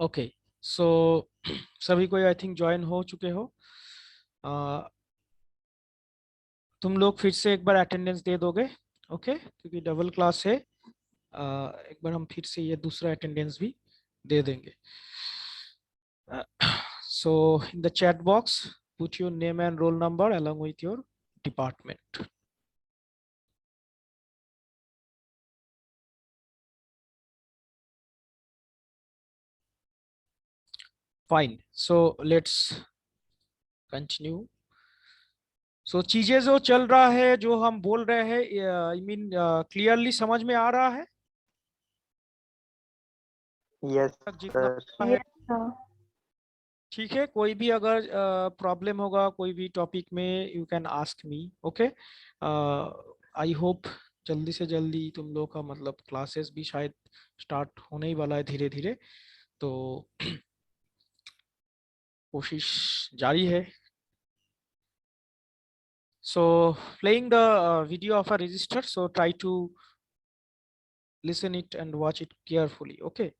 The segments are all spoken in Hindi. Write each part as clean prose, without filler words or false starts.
ओके सो सभी कोई आई थिंक ज्वाइन हो चुके हो। अ, तुम लोग फिर से एक बार अटेंडेंस दे दोगे। ओके क्योंकि डबल क्लास है। एक बार हम फिर से ये दूसरा अटेंडेंस भी दे देंगे। So in the chat box put your name and roll number along with your department. Fine, so let's continue. सो चीजें जो चल रहा है, जो हम बोल रहे हैं, आई मीन क्लियरली समझ में आ रहा है यस तक जितना है। Yes, sir. ठीक है, कोई भी अगर प्रॉब्लम होगा कोई भी टॉपिक में, you can ask me. Okay, I hope जल्दी से जल्दी तुम लोग का मतलब क्लासेस भी शायद स्टार्ट होने ही वाला है धीरे धीरे। तो कोशिश जारी है। So playing the video of a register, so try to listen it and watch it carefully. Okay.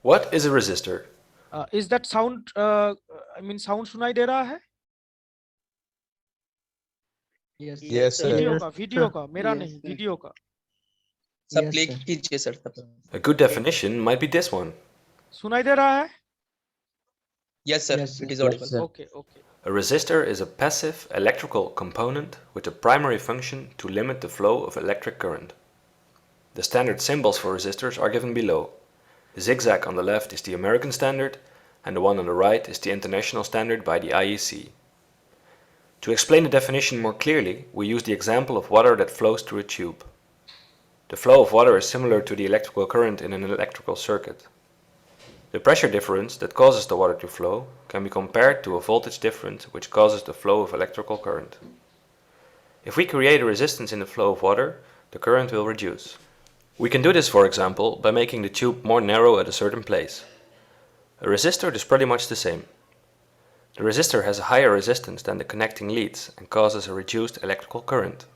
What is a resistor? Is that sound I mean sound सुनाई दे रहा है? Yes, sir. वीडियो का मेरा नहीं, वीडियो का। सब प्ले कीजिए सर तब। A good definition might be this one. सुनाई दे रहा है? Yes sir, it is audible. Okay, okay. A resistor is a passive electrical component with a primary function to limit the flow of electric current. The standard symbols for resistors are given below. The zigzag on the left is the American standard, and the one on the right is the international standard by the IEC. To explain the definition more clearly, we use the example of water that flows through a tube. The flow of water is similar to the electrical current in an electrical circuit. The pressure difference that causes the water to flow can be compared to a voltage difference which causes the flow of electrical current. If we create a resistance in the flow of water, the current will reduce. We can do this, for example, by making the tube more narrow at a certain place. A resistor is pretty much the same. The resistor has a higher resistance than the connecting leads and causes a reduced electrical current.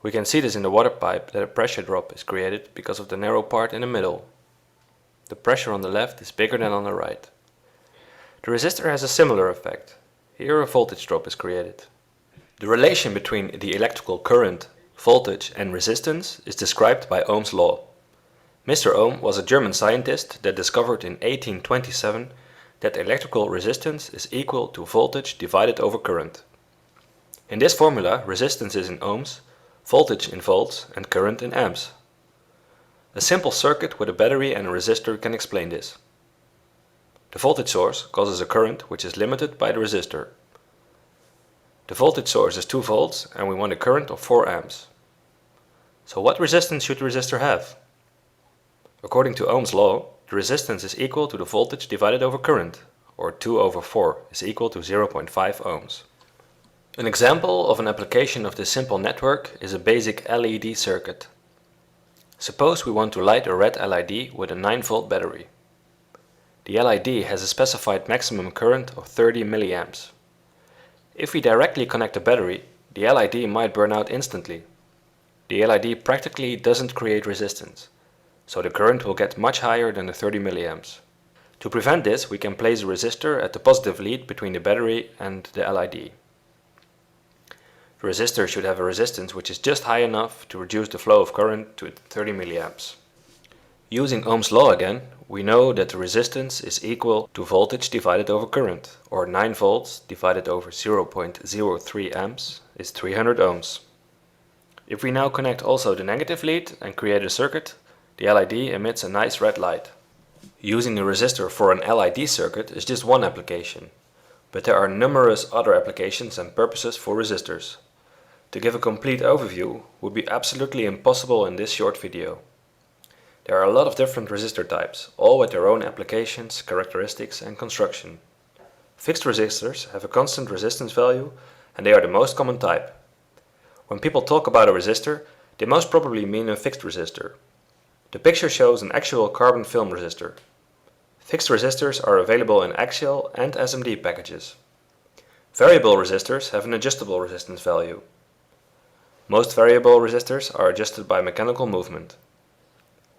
We can see this in the water pipe that a pressure drop is created because of the narrow part in the middle. The pressure on the left is bigger than on the right. The resistor has a similar effect. Here a voltage drop is created. The relation between the electrical current, voltage and resistance is described by Ohm's law. Mr. Ohm was a German scientist that discovered in 1827 that electrical resistance is equal to voltage divided over current. In this formula, resistance is in ohms, voltage in volts and current in amps. A simple circuit with a battery and a resistor can explain this. The voltage source causes a current which is limited by the resistor. The voltage source is 2 volts and we want a current of 4 amps. So what resistance should the resistor have? According to Ohm's law, the resistance is equal to the voltage divided over current, or 2 over 4 is equal to 0.5 ohms. An example of an application of this simple network is a basic LED circuit. Suppose we want to light a red LED with a 9-volt battery. The LED has a specified maximum current of 30 milliamps. If we directly connect the battery, the LED might burn out instantly. The LED practically doesn't create resistance, so the current will get much higher than the 30 milliamps. To prevent this, we can place a resistor at the positive lead between the battery and the LED. The resistor should have a resistance which is just high enough to reduce the flow of current to 30 milliamps. Using Ohm's law again, we know that the resistance is equal to voltage divided over current, or 9 volts divided over 0.03 amps is 300 ohms. If we now connect also the negative lead and create a circuit, the LED emits a nice red light. Using a resistor for an LED circuit is just one application, but there are numerous other applications and purposes for resistors. To give a complete overview would be absolutely impossible in this short video. There are a lot of different resistor types, all with their own applications, characteristics and construction. Fixed resistors have a constant resistance value and they are the most common type. When people talk about a resistor, they most probably mean a fixed resistor. The picture shows an actual carbon film resistor. Fixed resistors are available in axial and SMD packages. Variable resistors have an adjustable resistance value. Most variable resistors are adjusted by mechanical movement.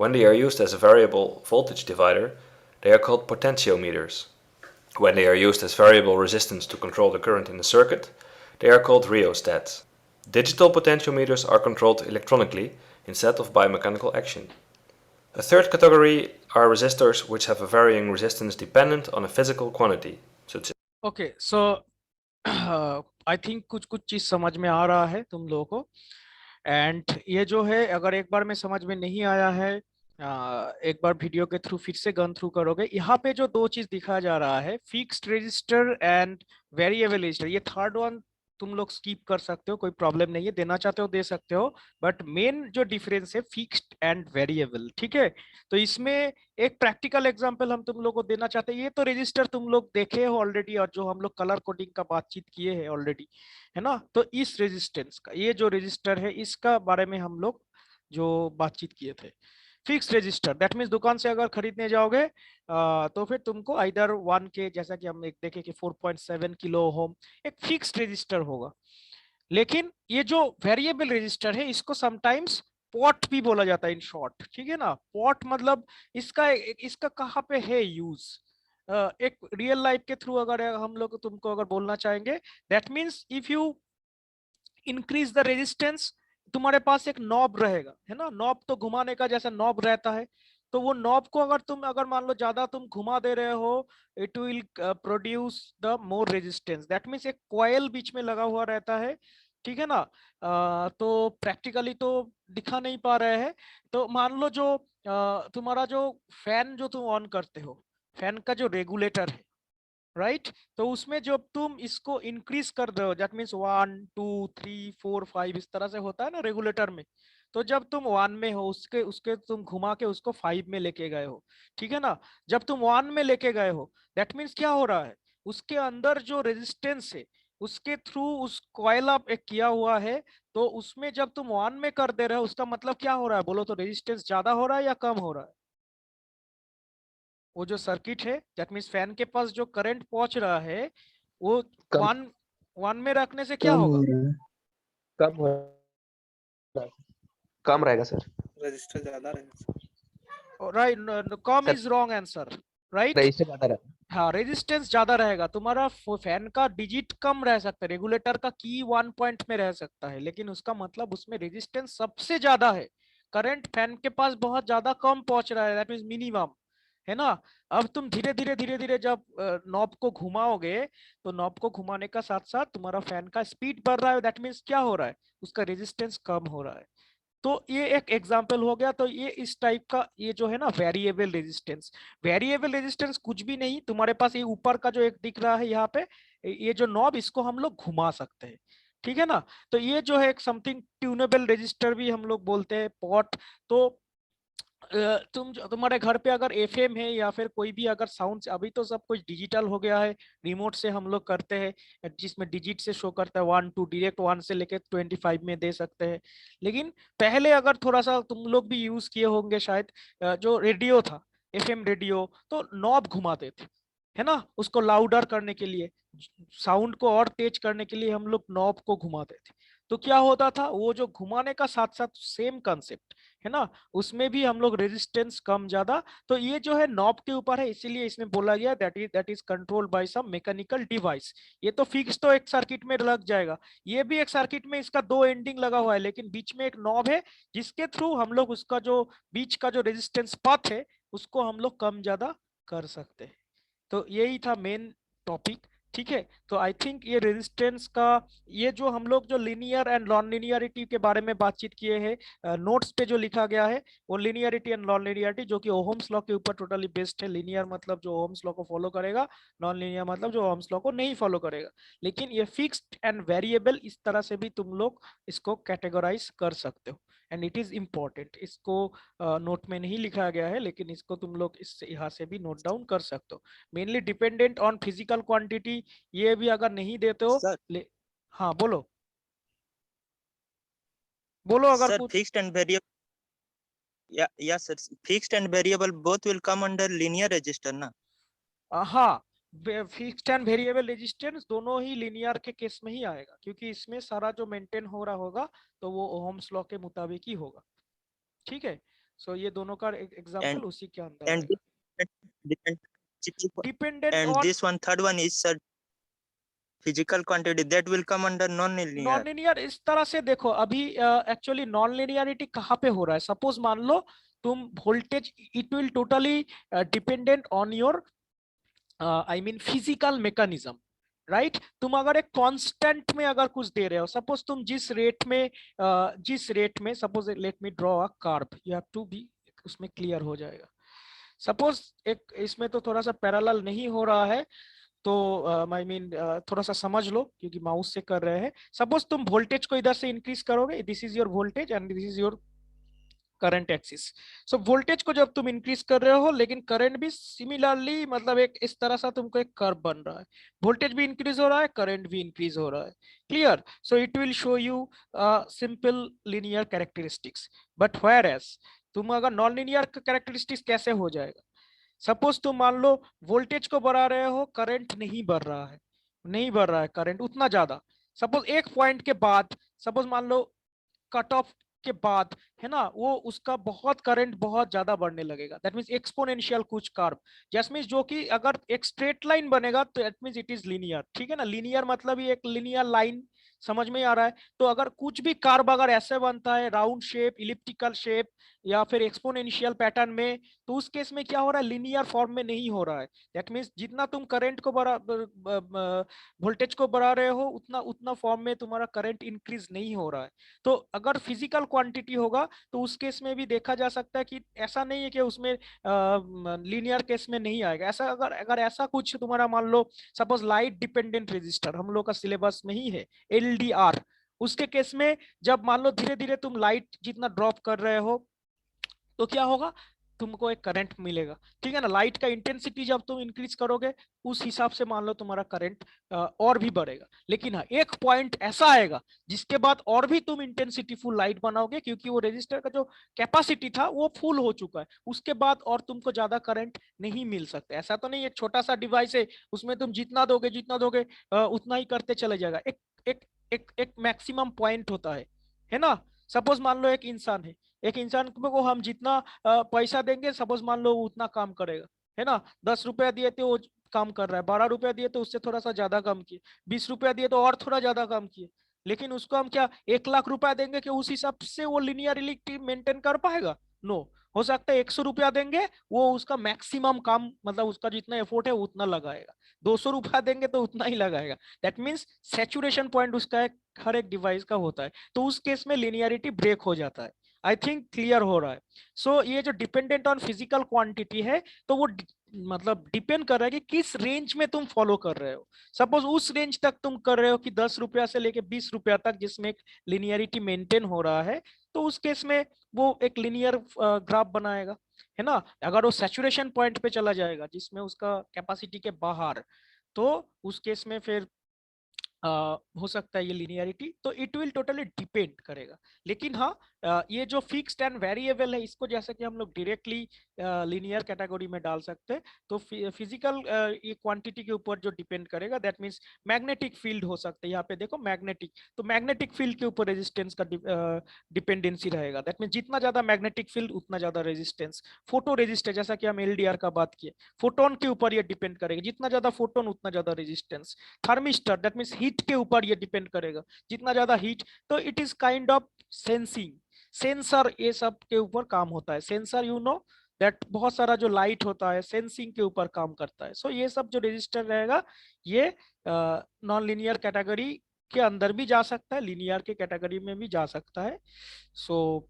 When they are used as a variable voltage divider, they are called potentiometers. When they are used as variable resistance to control the current in the circuit, they are called rheostats. Digital potentiometers are controlled electronically instead of by mechanical action. A third category are resistors which have a varying resistance dependent on a physical quantity, such as Okay, so I think कुछ कुछ चीज समझ में आ रहा है तुम लोगों को। एंड ये जो है अगर एक बार में समझ में नहीं आया है, एक बार वीडियो के थ्रू फिर से गन थ्रू करोगे। यहाँ पे जो दो चीज दिखाया जा रहा है, fixed register and variable resistor, ये थर्ड वन तुम लोग स्किप कर सकते हो, कोई प्रॉब्लम नहीं है, देना चाहते हो दे सकते हो। बट मेन जो डिफरेंस है फिक्स्ड एंड वेरिएबल, ठीक है। तो इसमें एक प्रैक्टिकल एग्जांपल हम तुम लोग को देना चाहते हैं। ये तो रजिस्टर तुम लोग देखे हो ऑलरेडी, और जो हम लोग कलर कोडिंग का बातचीत किए हैं ऑलरेडी, है ना। तो इस रेजिस्टेंस का, ये जो रजिस्टर है इसका बारे में हम लोग जो बातचीत किए थे। फिक्स रजिस्टर दैट मीन्स दुकान से अगर खरीदने जाओगे तो फिर तुमको आइदर 1K, जैसा कि हम एक देखे कि 4.7 किलो ओम एक फिक्स रजिस्टर होगा। लेकिन ये जो वेरिएबल रजिस्टर है इसको समटाइम्स पॉट भी बोला जाता है इन शॉर्ट, ठीक है ना। पॉट मतलब इसका कहाँ पे है यूज, एक रियल लाइफ के थ्रू अगर हम लोग तुमको अगर बोलना चाहेंगे, that means if you increase the resistance, तुम्हारे पास एक नॉब रहेगा, है ना। नॉब तो घुमाने का जैसा नॉब रहता है, तो वो नॉब को अगर तुम अगर मान लो ज्यादा तुम घुमा दे रहे हो, it will produce the more resistance. That means एक कॉइल बीच में लगा हुआ रहता है, ठीक है ना। तो प्रैक्टिकली तो दिखा नहीं पा रहे हैं। तो मान लो जो तुम्हारा जो फैन जो तुम ऑन करते हो, फैन का जो रेगुलेटर है, राइट तो उसमें जब तुम इसको इंक्रीज कर दो, दैट मीन्स 1 2 3 4 5 इस तरह से होता है ना रेगुलेटर में। तो जब तुम 1 में हो, उसके उसके तुम घुमा के उसको 5 में लेके गए हो, ठीक है ना। जब तुम 1 में लेके गए हो, दैट मीन्स क्या हो रहा है, उसके अंदर जो रेजिस्टेंस है उसके थ्रू उस कॉइल अप एक किया हुआ है। तो उसमें जब तुम 1 में कर दे रहे हो, उसका मतलब क्या हो रहा है बोलो तो, रेजिस्टेंस ज्यादा हो रहा है या कम हो रहा है। वो जो सर्किट है, दैट मीन्स फैन के पास जो करंट पहुंच रहा है वो कम 1 में रखने से क्या कम होगा। हो रहा है। कम हो कम रहेगा सर। रजिस्टर ज्यादा रहेगा right, come sir is wrong answer, right. Register ज्यादा रहेगा। हाँ, रेजिस्टेंस ज्यादा रहेगा, तुम्हारा फैन का डिजिट कम रह सकता है, रेगुलेटर का की 1 पॉइंट में रह सकता है, लेकिन उसका मतलब उसमें रेजिस्टेंस सबसे ज्यादा है। करंट फैन के पास बहुत ज्यादा कम पहुंच रहा है, दैट मींस मिनिमम, है ना। अब तुम धीरे धीरे जब नॉब को घुमाओगे, तो नॉब को घुमाने का साथ साथ तुम्हारा फैन का स्पीड बढ़ रहा है, दैट मीन्स क्या हो रहा है, उसका रेजिस्टेंस कम हो रहा है। तो ये एक एग्जाम्पल हो गया। तो ये इस टाइप का ये जो है ना वेरिएबल रेजिस्टेंस। वेरिएबल रेजिस्टेंस कुछ भी नहीं, तुम्हारे पास ये ऊपर का जो एक दिख रहा है यहाँ पे, ये जो नॉब, इसको हम लोग घुमा सकते हैं, ठीक है ना। तो ये जो है एक समथिंग ट्यूनेबल रजिस्टर भी हम लोग बोलते हैं, पॉट। तो तुम्हारे घर पे अगर एफएम है या फिर कोई भी अगर साउंड, अभी तो सब कुछ डिजिटल हो गया है, रिमोट से हम लोग करते हैं, जिसमें डिजिट से शो करता है 1 2, डायरेक्ट 1 से लेके 25 में दे सकते हैं। लेकिन पहले अगर थोड़ा सा तुम लोग भी यूज किए होंगे शायद, जो रेडियो था, एफएम रेडियो, तो नॉब घुमाते थे, है ना, उसको लाउडर करने के लिए, साउंड को और तेज करने के लिए हम लोग नॉब को घुमाते थे। तो क्या होता था, वो जो घुमाने का साथ साथ सेम कंसेप्ट है ना, उसमें भी हम लोग रेजिस्टेंस कम ज्यादा। तो ये जो है नॉब के ऊपर है, इसीलिए इसमें बोला गया that is controlled by some mechanical device. ये तो फिक्स तो एक सर्किट में लग जाएगा, ये भी एक सर्किट में इसका 2 एंडिंग लगा हुआ है, लेकिन बीच में एक नॉब है जिसके थ्रू हम लोग उसका जो बीच का जो रेजिस्टेंस पाथ है उसको हम लोग कम ज्यादा कर सकते हैं। तो यही था मेन टॉपिक, ठीक है। तो आई थिंक ये रेजिस्टेंस का, ये जो हम लोग जो लीनियर एंड नॉन लीनियरिटी के बारे में बातचीत किए हैं, नोट्स पे जो लिखा गया है वो लीनियरिटी एंड नॉन लीनियरिटी, जो कि ओहम्स लॉ के ऊपर टोटली बेस्ड है। लीनियर मतलब जो ओहम्स लॉ को फॉलो करेगा, नॉन लीनियर मतलब जो ओहम्स लॉ को नहीं फॉलो करेगा। लेकिन ये फिक्स्ड एंड वेरिएबल, इस तरह से भी तुम लोग इसको कैटेगराइज कर सकते हो, एंड इट इज इम्पोर्टेंट। इसको नोट में नहीं लिखा गया है, लेकिन इसको तुम लोग इस यहाँ से भी नोट डाउन कर सकते हो। Mainly dependent on physical quantity, ये भी अगर नहीं देते हो सर। हाँ बोलो बोलो अगर सर कुछ। fixed and variable, yeah sir, fixed and variable both will come under linear register ना। हाँ, फिक्स्ड एंड वेरिएबल रेजिस्टेंस दोनों ही लीनियर के केस में ही आएगा, क्योंकि इसमें सारा जो मेंटेन हो रहा होगा तो वो ओहम्स लॉ के मुताबिक ही होगा। ठीक है, सो ये दोनों का एग्जांपल उसी के अंदर and आएगा। Dependent and on this one third one is sir physical quantity that will come under non-linear. Non linear इस तरह से देखो, अभी एक्चुअली नॉन लिनियरिटी कहाँ पे हो रहा है? सपोज मान लो तुम voltage, it will totally dependent on your I mean physical mechanism, right? तुम अगर एक कांस्टेंट में अगर कुछ दे रहे हो, सपोज तुम जिस रेट में suppose let me draw a curve, you have to be, उसमें क्लियर हो जाएगा। सपोज एक इसमें तो थोड़ा सा पैरेलल नहीं हो रहा है, तो आई मीन थोड़ा सा समझ लो क्योंकि माउस से कर रहे हैं। सपोज तुम वोल्टेज को इधर से इंक्रीज करोगे, this is your voltage and this is your current axis. So voltage को जब तुम इंक्रीज कर रहे हो, लेकिन करंट भी सिमिलरली, मतलब एक इस तरह से तुमको एक कर्व बन रहा है, वोल्टेज भी इंक्रीज हो रहा है, करंट भी इंक्रीज हो रहा है। Clear? So it will show you simple linear characteristics. But whereas तुम अगर नॉन लिनियर कैरेक्टरिस्टिक्स कैसे हो जाएगा? सपोज तुम मान लो वोल्टेज को बढ़ा रहे हो, करंट नहीं बढ़ रहा है, नहीं बढ़ रहा है करंट उतना ज्यादा। सपोज एक पॉइंट के बाद, सपोज मान लो कट ऑफ के बाद, है ना, वो उसका बहुत करंट बहुत ज्यादा बढ़ने लगेगा। दैट मींस एक्सपोनेंशियल कुछ कर्व, जैसे मींस जो कि अगर एक स्ट्रेट लाइन बनेगा तो that means it is linear. ठीक है ना, लीनियर मतलब ये एक लीनियर लाइन, समझ में आ रहा है? तो अगर कुछ भी कर्व अगर ऐसे बनता है, राउंड शेप, इलिप्टिकल शेप या फिर एक्सपोनेंशियल पैटर्न में, तो उस केस में क्या हो रहा है? लीनियर फॉर्म में नहीं हो रहा है। दैट मींस जितना तुम करंट को बढ़ा, वोल्टेज को बढ़ा रहे हो, उतना उतना फॉर्म में तुम्हारा करंट इंक्रीज नहीं हो रहा है। तो अगर फिजिकल क्वांटिटी होगा तो उस केस में भी देखा जा सकता है कि ऐसा नहीं है कि उसमें लीनियर केस में नहीं आएगा। ऐसा अगर अगर ऐसा कुछ तुम्हारा मान लो, सपोज लाइट डिपेंडेंट रेजिस्टर हम लोग का सिलेबस में ही है, एलडीआर, उसके केस में जब मान लो धीरे धीरे तुम लाइट जितना ड्रॉप कर रहे हो तो क्या होगा? तुमको एक करंट मिलेगा। ठीक है ना, लाइट का इंटेंसिटी जब तुम इंक्रीज करोगे उस हिसाब से मान लो तुम्हारा करंट और भी बढ़ेगा। लेकिन हाँ, एक पॉइंट ऐसा आएगा जिसके बाद और भी तुम इंटेंसिटी फुल लाइट बनाओगे, क्योंकि वो रेजिस्टर का जो कैपेसिटी था वो फुल हो चुका है। उसके बाद और तुमको ज्यादा करंट नहीं मिल सकता। ऐसा तो नहीं एक छोटा सा डिवाइस है उसमें तुम जितना दोगे उतना ही करते चले जाएगा। एक एक एक एक मैक्सिमम पॉइंट होता है ना? सपोज मान लो एक इंसान है, एक इंसान को हम जितना पैसा देंगे, सपोज मान लो उतना काम करेगा, है ना? 10 रुपया दिए तो वो काम कर रहा है, 12 रुपया दिए तो उससे थोड़ा सा ज्यादा काम किए, 20 रुपया दिए तो और थोड़ा ज्यादा काम किए। लेकिन उसको हम क्या 1 लाख रुपया देंगे कि उस हिसाब से वो लिनियरिटी मेंटेन कर पाएगा? नो। हो सकता है 100 रुपया देंगे, वो उसका मैक्सिमम काम, मतलब उसका जितना एफोर्ट है उतना लगाएगा। 200 रुपया देंगे तो उतना ही लगाएगा। दैट मीन्स सैचुरेशन पॉइंट उसका हर एक डिवाइस का होता है। तो उस केस में लिनियरिटी ब्रेक हो जाता है। आई थिंक क्लियर हो रहा है। सो ये जो डिपेंडेंट ऑन फिजिकल क्वांटिटी है, तो वो मतलब डिपेंड कर रहा है कि किस रेंज में तुम फॉलो कर रहे हो। सपोज उस रेंज तक तुम कर रहे हो कि 10 रुपया से लेके 20 रुपया तक, जिसमें एक लिनियरिटी मेंटेन हो रहा है, तो उस केस में वो एक लिनियर ग्राफ बनाएगा, है ना? अगर वो सैचुरेशन पॉइंट पे चला जाएगा जिसमें उसका कैपेसिटी के बाहर, तो उस केस में फिर हो सकता है ये लिनियरिटी, तो इट विल टोटली डिपेंड करेगा। लेकिन हाँ, ये जो फिक्स्ड एंड वेरिएबल है, इसको जैसे कि हम लोग डायरेक्टली लिनियर कैटेगरी में डाल सकते हैं। तो फिजिकल ये क्वांटिटी के ऊपर जो डिपेंड करेगा, दैट मींस मैग्नेटिक फील्ड हो सकता है। यहाँ पे देखो मैग्नेटिक, तो मैग्नेटिक फील्ड के ऊपर रेजिस्टेंस का डिपेंडेंसी रहेगा। दैट मींस जितना ज्यादा मैग्नेटिक फील्ड उतना ज्यादा रेजिस्टेंस। फोटो रेजिस्टेंस, जैसा कि हम एलडीआर का बात किए, फोटोन के ऊपर ये डिपेंड करेगा, जितना ज्यादा फोटोन उतना ज्यादा resistance. Thermistor, that means heat के ऊपर ये डिपेंड करेगा, जितना ज्यादा हीट, तो it is kind of sensing. Sensor ये सब के ऊपर काम होता है। सेंसर यू नो दैट बहुत सारा जो लाइट होता है सेंसिंग के ऊपर काम करता है। सो ये सब जो रजिस्टर रहेगा ये नॉन लिनियर कैटेगरी के अंदर भी जा सकता है, लिनियर के कैटेगरी में भी जा सकता है। सो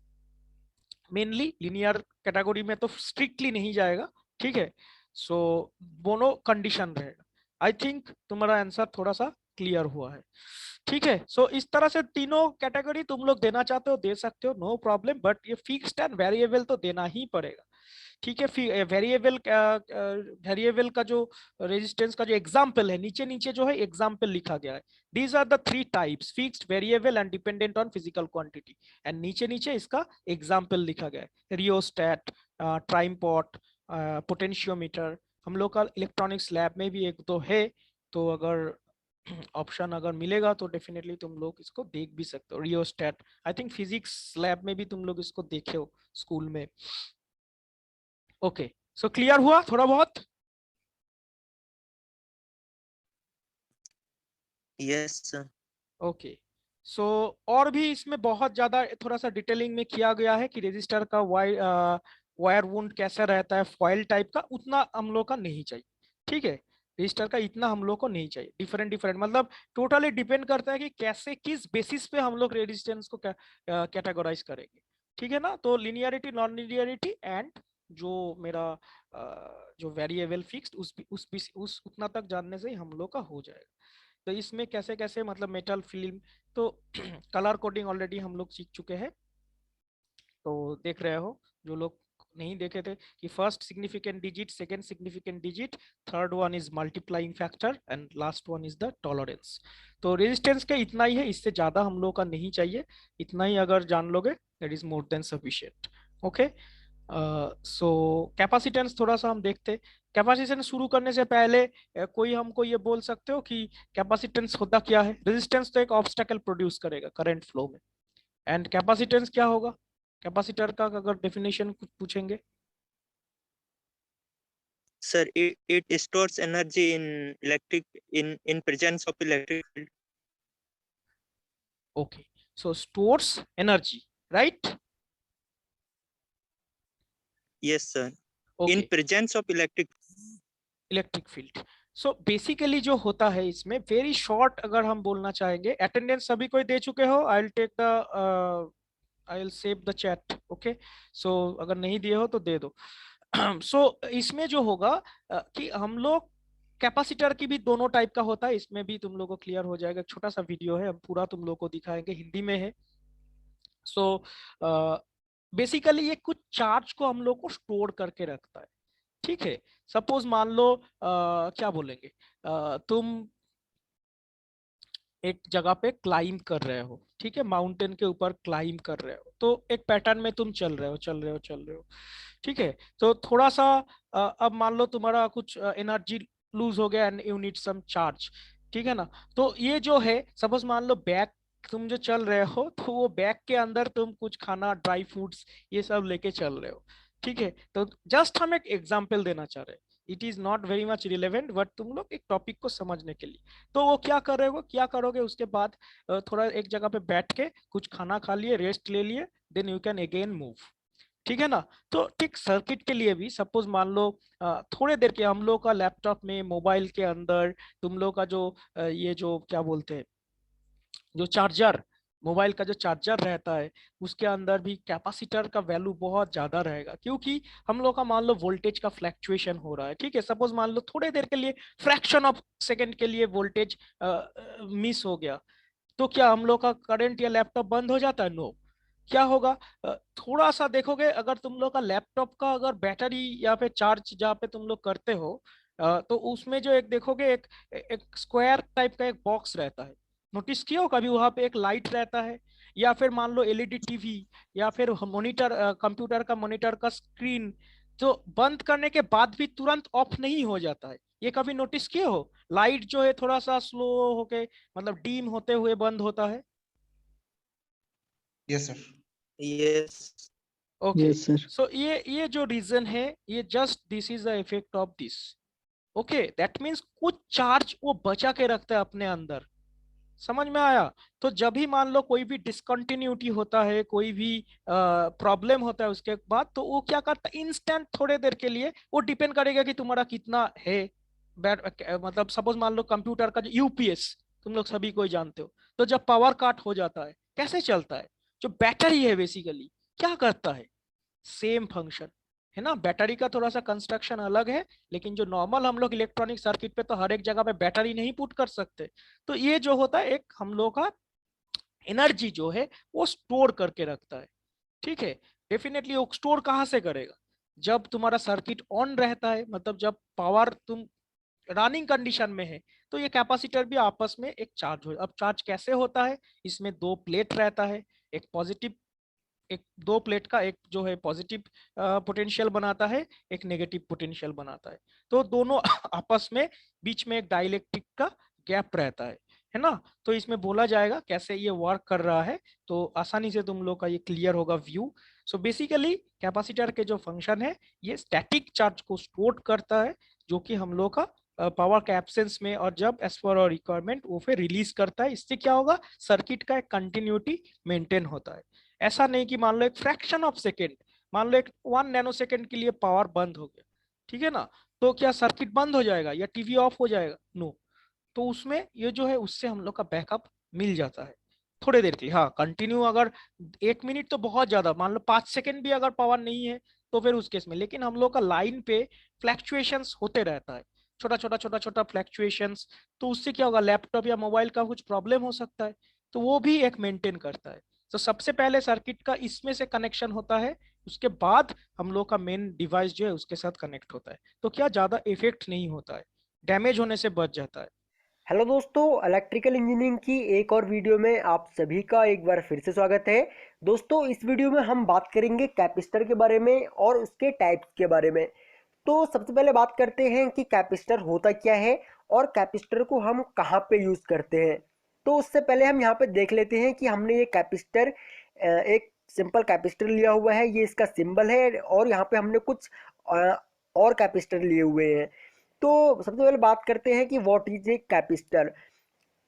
मेनली लिनियर कैटेगरी में तो स्ट्रिक्टली नहीं जाएगा। ठीक है, सो दोनों कंडीशन रहेगा। आई थिंक तुम्हारा आंसर थोड़ा सा क्लियर हुआ है। ठीक है, सो इस तरह से तीनों कैटेगरी तुम लोग देना चाहते हो दे सकते हो, नो प्रॉब्लम। बट ये फिक्स्ड एंड वेरिएबल तो देना ही पड़ेगा। ठीक है, वेरिएबल का जो रेजिस्टेंस का जो एग्जांपल है, नीचे नीचे जो है एग्जांपल लिखा गया है। These are the 3 types, fixed, variable and dependent on physical quantity. And नीचे नीचे इसका एग्जांपल लिखा गया है, रियोस्टेट, ट्राइमपॉट, पोटेंशियोमीटर। हम लोग का इलेक्ट्रॉनिक्स लैब में भी एक दो है, तो अगर ऑप्शन अगर मिलेगा तो डेफिनेटली तुम लोग इसको देख भी सकते हो। Rheostat, I think physics lab में भी तुम लोग इसको देखे हो स्कूल में। ओके, सो क्लियर हुआ थोड़ा बहुत? Yes, sir. ओके, सो और भी इसमें बहुत ज्यादा थोड़ा सा डिटेलिंग में किया गया है कि रजिस्टर का वायर वुंड कैसा रहता है, फॉइल टाइप का, उतना हम लोग का नहीं चाहिए। ठीक है, रजिस्टर का इतना हम लोग को नहीं चाहिए। डिफरेंट डिफरेंट मतलब टोटली डिपेंड करता है कि कैसे किस बेसिस पे हम लोग रेजिस्टेंस को कैटेगराइज करेंगे। ठीक है ना, तो लिनियरिटी, नॉन लिनियरिटी एंड जो मेरा जो वेरिएबल फिक्स्ड, उस उतना तक जानने से ही हम लोग का हो जाएगा। तो इसमें कैसे कैसे मतलब मेटल फिल्म, तो कलर कोडिंग ऑलरेडी हम लोग सीख चुके हैं, तो देख रहे हो जो लोग नहीं देखे थे कि first significant digit, second significant digit, third one is multiplying factor and last one is the tolerance. तो रेजिस्टेंस का इतना ही है, इससे ज्यादा हम लोग का नहीं चाहिए। इतना ही अगर जान लोगे that is more than sufficient. Okay, so capacitance थोड़ा सा हम देखते। कैपेसिटेंस शुरू करने से पहले कोई हमको ये बोल सकते हो कि कैपेसिटेंस होता क्या है? रेजिस्टेंस तो एक ऑब्स्टेकल प्रोड्यूस करेगा करंट फ्लो में, एंड कैपेसिटेंस क्या होगा? कैपेसिटर का अगर डेफिनेशन कुछ पूछेंगे? Sir, it stores energy in presence of electric field. Okay, so stores energy, right? Yes, sir. In okay, presence of electric. Electric field. So basically जो होता है इसमें, वेरी शॉर्ट अगर हम बोलना चाहेंगे, अटेंडेंस सभी कोई दे चुके हो? I will take the I will save the chat. Okay, so अगर नहीं दिए हो तो दे दो। सो इसमें जो होगा कि हम लोग कैपेसिटर की भी दोनों टाइप का होता है, इसमें भी तुम लोगों को क्लियर हो जाएगा। छोटा सा वीडियो है, हम पूरा तुम लोग को दिखाएंगे, हिंदी में है। सो बेसिकली ये कुछ चार्ज को हम लोग को स्टोर करके रखता है। ठीक है, सपोज मान लो क्या बोलेंगे, तुम एक जगह पे क्लाइंब कर रहे हो, ठीक है, माउंटेन के ऊपर क्लाइंब कर रहे हो, तो एक पैटर्न में तुम चल रहे हो चल रहे हो चल रहे हो। ठीक है, तो थोड़ा सा अब मान लो तुम्हारा कुछ एनर्जी लूज हो गया and you need some charge. ठीक है ना, तो ये जो है सपोज मान लो बैग तुम जो चल रहे हो, तो वो बैग के अंदर तुम कुछ खाना, ड्राई फ्रूट्स, ये सब लेके चल रहे हो। ठीक है, तो जस्ट हम एक एग्जाम्पल देना चाह रहे हैं, it is not very much relevant, but तुम लोग एक टॉपिक को समझने के लिए। तो वो क्या कर रहे हो, क्या करोगे उसके बाद, थोड़ा एक जगह पे बैठ के कुछ खाना खा लिए, रेस्ट ले लिए, then you can again move. ठीक है ना, तो ठीक सर्किट के लिए भी सपोज मान लो थोड़े देर के हम लोग का लैपटॉप में, मोबाइल के अंदर तुम लोग का जो ये जो क्या बोलते हैं, जो चार्जर, मोबाइल का जो चार्जर रहता है, उसके अंदर भी कैपेसिटर का वैल्यू बहुत ज्यादा रहेगा, क्योंकि हम लोग का मान लो वोल्टेज का फ्लैक्चुएशन हो रहा है। ठीक है, सपोज मान लो थोड़े देर के लिए, फ्रैक्शन ऑफ सेकंड के लिए वोल्टेज मिस हो गया, तो क्या हम लोग का करंट या लैपटॉप बंद हो जाता है? नो। क्या होगा, थोड़ा सा देखोगे, अगर तुम लोग का लैपटॉप का अगर बैटरी या फिर चार्ज जहाँ पे तुम लोग करते हो, तो उसमें जो एक देखोगे, एक स्क्वायर टाइप का एक बॉक्स रहता है, नोटिस किया हो कभी? वहां पे एक लाइट रहता है, या फिर मान लो एलईडी टीवी, या फिर मॉनिटर, कंप्यूटर का मॉनिटर का स्क्रीन, जो बंद करने के बाद भी तुरंत ऑफ नहीं हो जाता है। ये कभी नोटिस किए हो? लाइट जो है थोड़ा सा स्लो होके, मतलब डीम होते हुए बंद होता है। Yes sir. Yes. Okay, Yes, sir. सो ये जो रीजन है, ये just this is the effect of this. Okay, that means कुछ चार्ज वो बचा के रखता है अपने अंदर। समझ में आया? तो जब भी मान लो कोई भी डिसकंटिन्यूटी होता है, कोई भी प्रॉब्लम होता है, उसके बाद तो वो क्या करता है, इंस्टेंट थोड़े देर के लिए, वो डिपेंड करेगा कि तुम्हारा कितना है मतलब सपोज मान लो कंप्यूटर का जो यूपीएस, तुम लोग सभी कोई जानते हो, तो जब पावर कट हो जाता है कैसे चलता है? जो बैटरी है बेसिकली क्या करता है, सेम फंक्शन है ना। बैटरी का थोड़ा सा कंस्ट्रक्शन अलग है, लेकिन जो नॉर्मल हम लोग इलेक्ट्रॉनिक सर्किट पे तो हर एक जगह पे बैटरी नहीं पुट कर सकते। तो ये जो होता है एक हम लोग का एनर्जी जो है वो स्टोर करके रखता है। ठीक है, डेफिनेटली वो स्टोर कहाँ से करेगा? जब तुम्हारा सर्किट ऑन रहता है, मतलब जब पावर तुम रनिंग कंडीशन में है, तो ये कैपेसिटर भी आपस में एक चार्ज हो। अब चार्ज कैसे होता है? इसमें दो प्लेट रहता है, एक पॉजिटिव एक दो प्लेट का एक जो है पॉजिटिव पोटेंशियल बनाता है, एक नेगेटिव पोटेंशियल बनाता है। तो दोनों आपस में बीच में एक डाइलेक्ट्रिक का गैप रहता है ना। तो इसमें बोला जाएगा कैसे ये वर्क कर रहा है, तो आसानी से तुम लोग का ये क्लियर होगा व्यू। सो बेसिकली कैपेसिटर के जो फंक्शन है, ये स्टैटिक चार्ज को स्टोर करता है, जो कि हम लोग का पावर के एब्सेंस में और जब एज पर और रिक्वायरमेंट वो फिर रिलीज करता है। इससे क्या होगा, सर्किट का एक कंटिन्यूटी मेंटेन होता है। ऐसा नहीं कि मान लो एक फ्रैक्शन ऑफ सेकेंड, मान लो एक 1 नैनो सेकेंड के लिए पावर बंद हो गया, ठीक है ना, तो क्या सर्किट बंद हो जाएगा या टीवी ऑफ हो जाएगा? नो। तो उसमें ये जो है उससे हम लोग का बैकअप मिल जाता है थोड़ी देर के लिए। हाँ, कंटिन्यू अगर 1 मिनट तो बहुत ज्यादा, मान लो 5 सेकेंड भी अगर पावर नहीं है तो फिर उस केस में, लेकिन हम लोग का लाइन पे फ्लैक्चुएशंस होते रहता है, छोटा छोटा फ्लैक्चुएशंस। तो उससे क्या होगा, लैपटॉप या मोबाइल का कुछ प्रॉब्लम हो सकता है, तो वो भी एक मेंटेन करता है। तो सबसे पहले सर्किट का इसमें से कनेक्शन होता है, उसके बाद हम लोग का मेन डिवाइस जो है उसके साथ कनेक्ट होता है। तो क्या ज्यादा इफेक्ट नहीं होता है, डैमेज होने से बच जाता है। हेलो दोस्तों, इलेक्ट्रिकल इंजीनियरिंग की एक और वीडियो में आप सभी का एक बार फिर से स्वागत है। दोस्तों, इस वीडियो में हम बात करेंगे कैपेसिटर के बारे में और उसके टाइप्स के बारे में। तो सबसे पहले बात करते हैं कि कैपेसिटर होता क्या है और कैपेसिटर को हम कहाँ पे यूज़ करते हैं। तो उससे पहले हम यहाँ पे देख लेते हैं कि हमने ये कैपेसिटर एक सिंपल कैपेसिटर लिया हुआ है, ये इसका सिंबल है, और यहाँ पे हमने कुछ और कैपेसिटर लिए हुए हैं। तो सबसे पहले बात करते हैं कि व्हाट इज ए कैपेसिटर।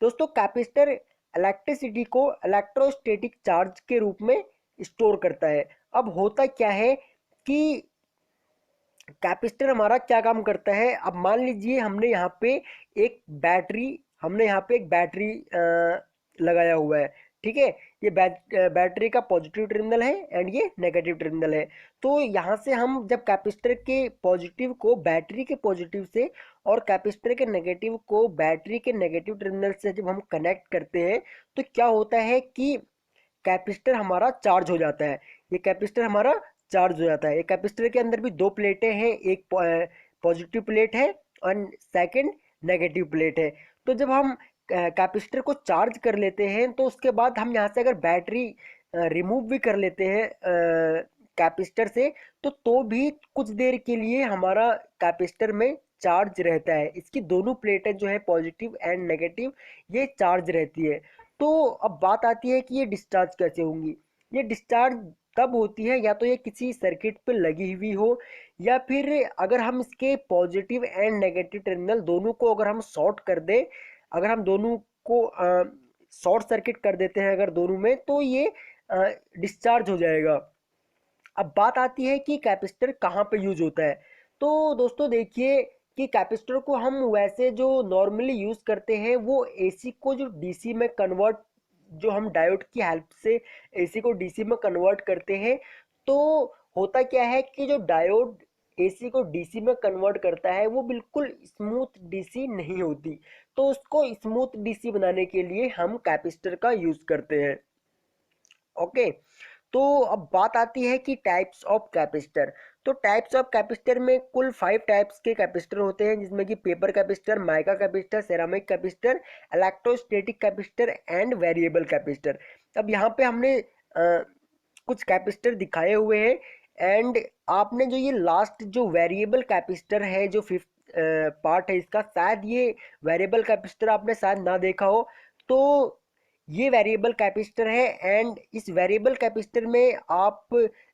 दोस्तों, कैपेसिटर इलेक्ट्रिसिटी को इलेक्ट्रोस्टैटिक चार्ज के रूप में स्टोर करता है। अब होता क्या है कि कैपेसिटर हमारा क्या काम करता है। अब मान लीजिए हमने यहाँ पे एक बैटरी लगाया हुआ है, ठीक है। ये बैटरी का पॉजिटिव टर्मिनल है एंड ये नेगेटिव टर्मिनल है। तो यहाँ से हम जब कैपेसिटर के पॉजिटिव को बैटरी के पॉजिटिव से और कैपेसिटर के नेगेटिव को बैटरी के नेगेटिव टर्मिनल से जब हम कनेक्ट करते हैं, तो क्या होता है कि कैपेसिटर हमारा चार्ज हो जाता है। ये कैपेसिटर हमारा चार्ज हो जाता है। एक कैपेसिटर के अंदर भी दो प्लेटें हैं, एक पॉजिटिव प्लेट है और सेकंड नेगेटिव प्लेट है। तो जब हम कैपेसिटर को चार्ज कर लेते हैं, तो उसके बाद हम यहाँ से अगर बैटरी रिमूव भी कर लेते हैं कैपेसिटर से, तो भी कुछ देर के लिए हमारा कैपेसिटर में चार्ज रहता है। इसकी दोनों प्लेटें जो है पॉजिटिव एंड नेगेटिव, ये चार्ज रहती है। तो अब बात आती है कि ये डिस्चार्ज कैसे होंगी। ये डिस्चार्ज तब होती है या तो ये किसी सर्किट पे लगी हुई हो, या फिर अगर हम इसके पॉजिटिव एंड नेगेटिव टर्मिनल दोनों को अगर हम शॉर्ट कर दें, अगर हम दोनों को शॉर्ट सर्किट कर देते हैं अगर दोनों में, तो ये डिस्चार्ज हो जाएगा। अब बात आती है कि कैपेसिटर कहाँ पे यूज होता है। तो दोस्तों देखिए कि कैपेसिटर को हम वैसे जो नॉर्मली यूज करते हैं, वो एसी को जो डीसी में कन्वर्ट, जो हम डायोड की हेल्प से एसी को डीसी में कन्वर्ट करते हैं, तो होता क्या है कि जो डायोड एसी को डीसी में कन्वर्ट करता है, वो बिल्कुल स्मूथ डीसी नहीं होती। तो उसको स्मूथ डीसी बनाने के लिए हम कैपेसिटर का यूज करते हैं। ओके। तो अब बात आती है कि टाइप्स ऑफ कैपेसिटर। तो टाइप्स ऑफ कैपेसिटर में कुल 5 टाइप्स के कैपेसिटर होते हैं, जिसमें कि paper capacitor, mica capacitor, ceramic capacitor, electrostatic capacitor and variable capacitor. अब यहाँ पे हमने कुछ कैपेसिटर दिखाए हुए हैं, एंड आपने जो ये लास्ट जो वेरिएबल कैपेसिटर है, जो 5th पार्ट है इसका, शायद ये वेरिएबल कैपेसिटर आपने शायद ना देखा हो। तो ये वेरिएबल कैपेसिटर है, एंड इस वेरिएबल कैपेसिटर में आप,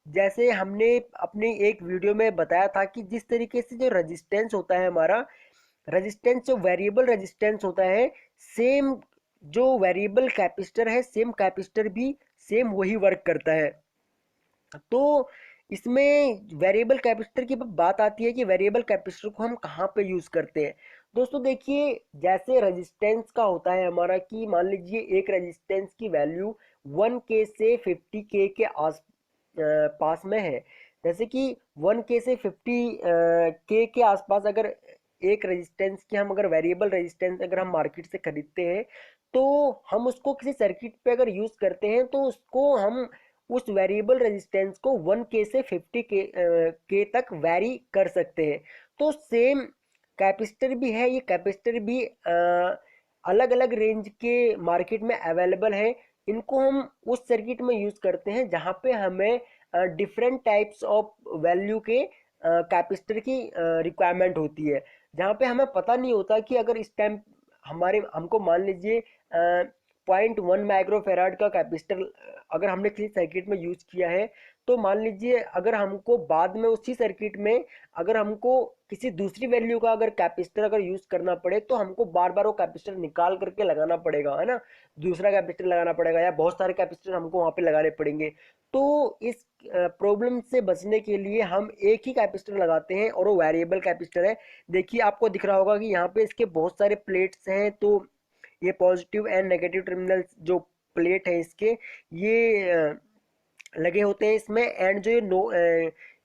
जैसे हमने अपनी एक वीडियो में बताया था कि जिस तरीके से जो रेजिस्टेंस होता है हमारा, रेजिस्टेंस जो वेरिएबल रेजिस्टेंस होता है, सेम जो वेरिएबल कैपेसिटर है, सेम कैपेसिटर भी सेम वही वर्क करता है। तो इसमें वेरिएबल कैपेसिटर की बात आती है कि वेरिएबल कैपेसिटर को हम कहाँ पे यूज करते हैं। दोस्तों देखिए, जैसे रेजिस्टेंस का होता है हमारा कि मान लीजिए एक रेजिस्टेंस की वैल्यू 1K से 50K के पास में है। जैसे कि 1K से 50K के आसपास अगर एक रेजिस्टेंस की हम अगर वेरिएबल रेजिस्टेंस अगर हम मार्केट से खरीदते हैं, तो हम उसको किसी सर्किट पे अगर यूज करते हैं, तो उसको हम उस वेरिएबल रेजिस्टेंस को 1K से 50K तक वेरी कर सकते हैं। तो सेम कैपेसिटर भी है, ये कैपेसिटर भी अलग अलग रेंज के मार्केट में अवेलेबल है। इनको हम उस सर्किट में यूज करते हैं जहाँ पे हमें डिफरेंट टाइप्स ऑफ वैल्यू के कैपेसिटर की रिक्वायरमेंट होती है, जहाँ पे हमें पता नहीं होता कि अगर इस टाइम हमको मान लीजिए 0.1 माइक्रोफेराड का कैपेसिटर अगर हमने किसी सर्किट में यूज किया है, तो मान लीजिए अगर हमको बाद में उसी सर्किट में अगर हमको किसी दूसरी वैल्यू का अगर कैपेसिटर अगर यूज करना पड़े, तो हमको बार बार वो कैपेसिटर निकाल करके लगाना पड़ेगा, है ना, दूसरा कैपेसिटर लगाना पड़ेगा या बहुत सारे कैपेसिटर हमको वहाँ पे लगाने पड़ेंगे। तो इस प्रॉब्लम से बचने के लिए हम एक ही कैपेसिटर लगाते हैं और वो वेरिएबल कैपेसिटर है। देखिए आपको दिख रहा होगा कि यहाँ पे इसके बहुत सारे प्लेट्स हैं, तो ये पॉजिटिव एंड नेगेटिव टर्मिनल जो प्लेट है इसके ये लगे होते हैं इसमें, एंड जो ये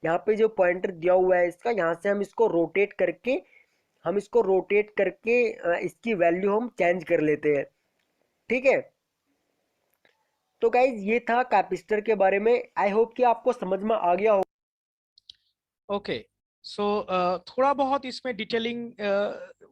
यहाँ पे जो पॉइंटर दिया हुआ है इसका, यहाँ से हम इसको रोटेट करके इसकी वैल्यू हम चेंज कर लेते हैं। ठीक है, तो गाइज ये था कैपेसिटर के बारे में। आई होप कि आपको समझ में आ गया हो। ओके, सो थोड़ा बहुत इसमें डिटेलिंग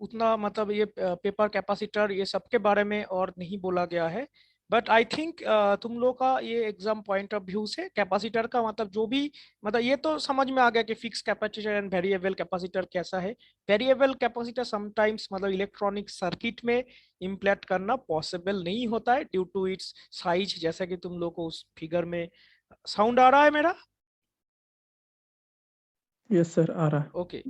उतना मतलब ये पेपर कैपेसिटर ये सब के बारे में और नहीं बोला गया है, बट आई थिंक तुम लोग का ये एग्जाम पॉइंट ऑफ व्यू से कैपेसिटर का मतलब जो भी मतलब ये तो समझ में आ गया कि fix capacitor and variable capacitor कैसा है। वेरिएबल कैपेसिटर समटाइम्स मतलब इलेक्ट्रॉनिक सर्किट में इम्प्लेंट करना पॉसिबल नहीं होता है ड्यू टू इट्स साइज, जैसा कि तुम लोग को उस फिगर में साउंड आ रहा है मेरा? यस सर, आ रहा है। ओके,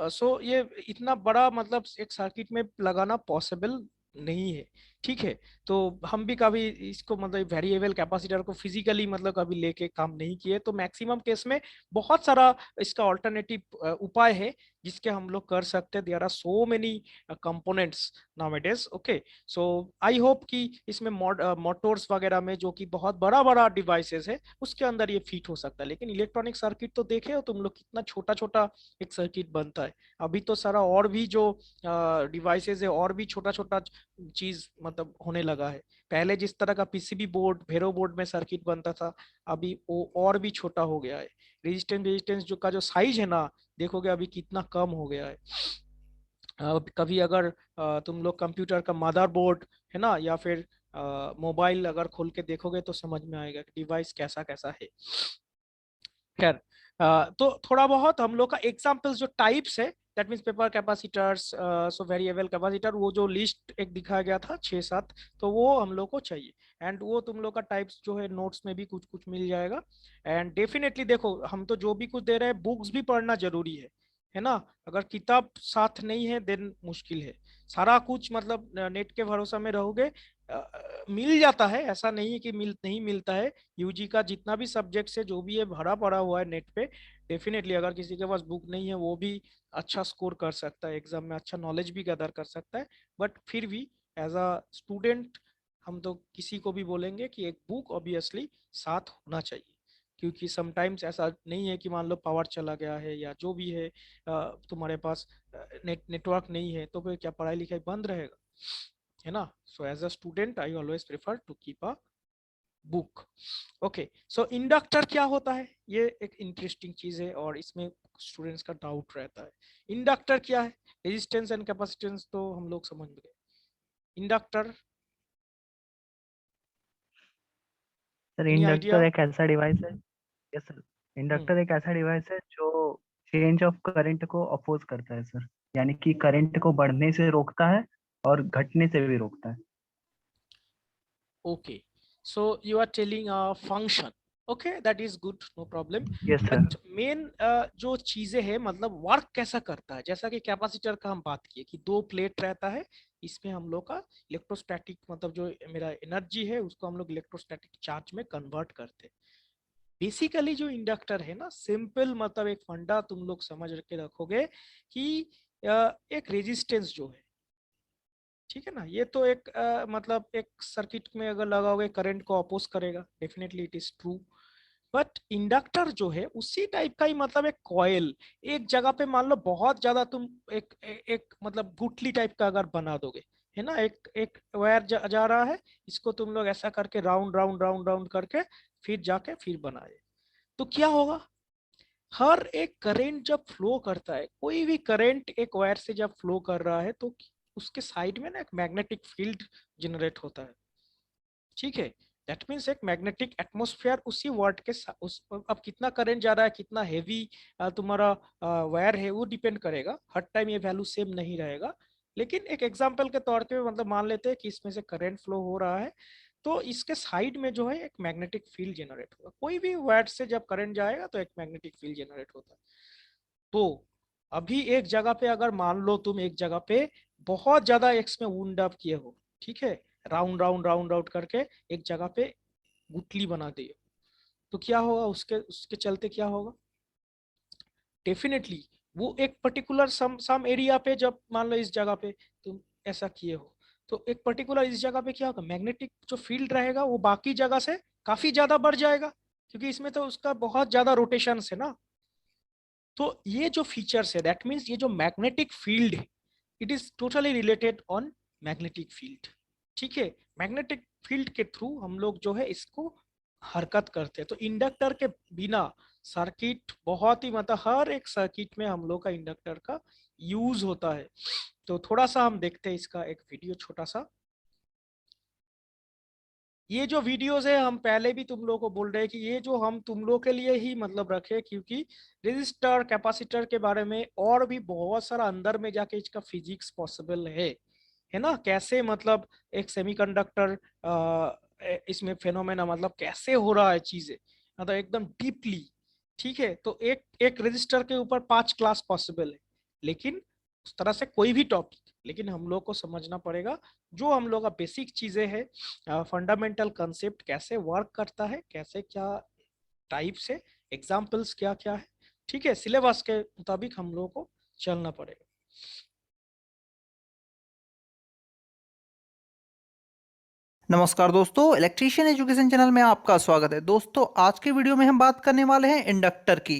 सो ये इतना बड़ा मतलब एक सर्किट में लगाना पॉसिबल नहीं है। ठीक है, तो हम भी कभी इसको मतलब वेरिएबल कैपेसिटर को फिजिकली मतलब कभी लेके काम नहीं किए, तो मैक्सिमम केस में बहुत सारा इसका ऑल्टरनेटिव उपाय है जिसके हम लोग कर सकते हैं। There are so many components nowadays. Okay, so I hope कि इसमें मोटर्स वगैरह में जो कि बहुत बड़ा बड़ा डिवाइसेस है उसके अंदर ये फिट हो सकता है, लेकिन इलेक्ट्रॉनिक सर्किट तो देखे हो तुम लोग कितना छोटा छोटा एक सर्किट बनता है। अभी तो सारा और भी जो डिवाइसेस है और भी छोटा छोटा चीज मतलब होने लगा है। पहले जिस तरह का पीसीबी बोर्ड भेरो बोर्ड में सर्किट बनता था, अभी वो और भी छोटा हो गया है। रेजिस्टेंस जो का जो साइज है ना, देखोगे अभी कितना कम हो गया है। कभी अगर तुम लोग कंप्यूटर का मदरबोर्ड है ना या फिर मोबाइल अगर खोल के देखोगे तो समझ में आएगा कि डिवाइस कैसा कैसा है। खैर, तो थोड़ा बहुत हम लोग का एग्जाम्पल्स जो टाइप्स है, that means paper capacitors, so variable capacitor, वो जो लिस्ट एक दिखाया गया था 6-7, तो वो हम लोग को चाहिए। एंड वो तुम लोग का टाइप्स जो है नोट्स में भी कुछ कुछ मिल जाएगा। एंड डेफिनेटली देखो, हम तो जो भी कुछ दे रहे हैं बुक्स भी पढ़ना जरूरी है ना। अगर किताब साथ नहीं है देन मुश्किल है। सारा कुछ मतलब नेट के भरोसा में रहोगे मिल जाता है, ऐसा नहीं है कि नहीं मिलता है। यूजी का जितना भी सब्जेक्ट है जो भी है भरा पड़ा हुआ है नेट पे। डेफिनेटली अगर किसी के पास बुक नहीं है वो भी अच्छा स्कोर कर सकता है एग्जाम में, अच्छा नॉलेज भी गैदर कर सकता है। बट फिर भी एज अ स्टूडेंट हम तो किसी को भी बोलेंगे कि एक बुक ऑब्वियसली साथ होना चाहिए, क्योंकि समटाइम्स ऐसा नहीं है कि मान लो पावर चला गया है या जो भी है तुम्हारे पास नेटवर्क नहीं है, तो फिर क्या पढ़ाई लिखाई बंद रहेगा, है ना। So as a student I always prefer to keep a book. Okay, so inductor क्या होता है, ये एक इंटरेस्टिंग चीज है और इसमें स्टूडेंट्स का डाउट रहता है। इंडक्टर क्या है? रेजिस्टेंस एंड कैपेसिटेंस तो हम लोग समझ गए। Inductor sir, any idea? Inductor एक ऐसा डिवाइस है। यस सर, इंडक्टर एक ऐसा डिवाइस है जो चेंज ऑफ करंट को अपोज करता है सर, यानी कि करंट को बढ़ने से रोकता है और घटने से भी रोकता है। Okay, so you are telling a function. Okay, that is good, no problem. Yes sir. But main जो चीजें हैं मतलब वर्क कैसा करता है, जैसा कि कैपेसिटर का हम बात किए कि दो प्लेट रहता है, इसमें हम लोग का इलेक्ट्रोस्टैटिक मतलब जो मेरा एनर्जी है उसको हम लोग इलेक्ट्रोस्टैटिक चार्ज में कन्वर्ट करते हैं। बेसिकली जो इंडक्टर है ना, सिंपल मतलब एक फंडा तुम लोग समझ के रखोगे कि एक रेजिस्टेंस जो है, ठीक है ना, ये तो एक मतलब एक सर्किट में अगर लगाओगे करंट को अपोज करेगा, definitely it is true. But inductor जो है उसी टाइप का ही मतलब एक कॉइल, एक जगह पे मान लो बहुत ज्यादा तुम एक मतलब गुठली टाइप का अगर बना दोगे, है ना, एक एक वायर जा रहा है, इसको तुम लोग ऐसा करके राउंड राउंड राउंड राउंड करके फिर जाके फिर बनाए, तो क्या होगा, हर एक करंट जब फ्लो करता है, कोई भी करंट एक वायर से जब फ्लो कर रहा है तो उसके साइड में ना एक मैग्नेटिक फील्ड जनरेट होता है। ठीक है। दैट मीन्स एक मैग्नेटिक एटमॉस्फेयर उसी वाट के उस अब कितना करंट जा रहा है, कितना हेवी तुम्हारा वायर है, वो डिपेंड करेगा। हर टाइम ये वैल्यू सेम नहीं रहेगा, लेकिन एक एग्जांपल के तौर पे मतलब मान लेते हैं कि इसमें से करंट फ्लो हो रहा है, तो इसके साइड में जो है एक मैग्नेटिक फील्ड जनरेट होगा। कोई भी वायर से जब करंट जाएगा तो एक मैग्नेटिक फील्ड जनरेट होता है। तो अभी एक जगह पे अगर मान लो तुम एक जगह पे बहुत ज्यादा एक्स में वुंड अप किए हो, ठीक है, राउंड राउंड राउंड आउट करके एक जगह पे गुठली बना दी, तो क्या होगा, उसके उसके चलते क्या होगा, डेफिनेटली वो एक पर्टिकुलर सम एरिया पे, जब मान लो इस जगह पे तुम ऐसा किए हो, तो एक पर्टिकुलर इस जगह पे क्या होगा, मैग्नेटिक जो फील्ड रहेगा वो बाकी जगह से काफी ज्यादा बढ़ जाएगा, क्योंकि इसमें तो उसका बहुत ज्यादा रोटेशन है ना। तो ये जो फीचर्स है, दैट मीन्स ये जो मैग्नेटिक फील्ड है, it is totally related on magnetic field. ठीक है, मैग्नेटिक फील्ड के थ्रू हम लोग जो है इसको हरकत करते हैं। तो इंडक्टर के बिना सर्किट बहुत ही मतलब हर एक सर्किट में हम लोग का इंडक्टर का यूज होता है। तो थोड़ा सा हम देखते हैं इसका एक वीडियो छोटा सा। ये जो वीडियोस है हम पहले भी तुम लोगों को बोल रहे हैं कि ये जो हम तुम लोग के लिए ही मतलब रखे, क्योंकि रेजिस्टर कैपेसिटर के बारे में और भी बहुत सारा अंदर में जाके इसका फिजिक्स पॉसिबल है ना, कैसे मतलब एक सेमीकंडक्टर इसमें फेनोमेना मतलब कैसे हो रहा है चीजें, मतलब एकदम डीपली। ठीक है, तो एक रेजिस्टर के ऊपर 5 क्लास पॉसिबल है, लेकिन उस तरह से कोई भी टॉपिक, लेकिन हम लोग को समझना पड़ेगा जो हम लोग का बेसिक चीजें है, फंडामेंटल कंसेप्ट कैसे वर्क करता है, कैसे क्या टाइप से एग्जाम्पल्स क्या क्या है। ठीक है, सिलेबस के मुताबिक हम लोग को चलना पड़ेगा। नमस्कार दोस्तों, इलेक्ट्रीशियन एजुकेशन चैनल में आपका स्वागत है। दोस्तों आज के वीडियो में हम बात करने वाले हैं इंडक्टर की।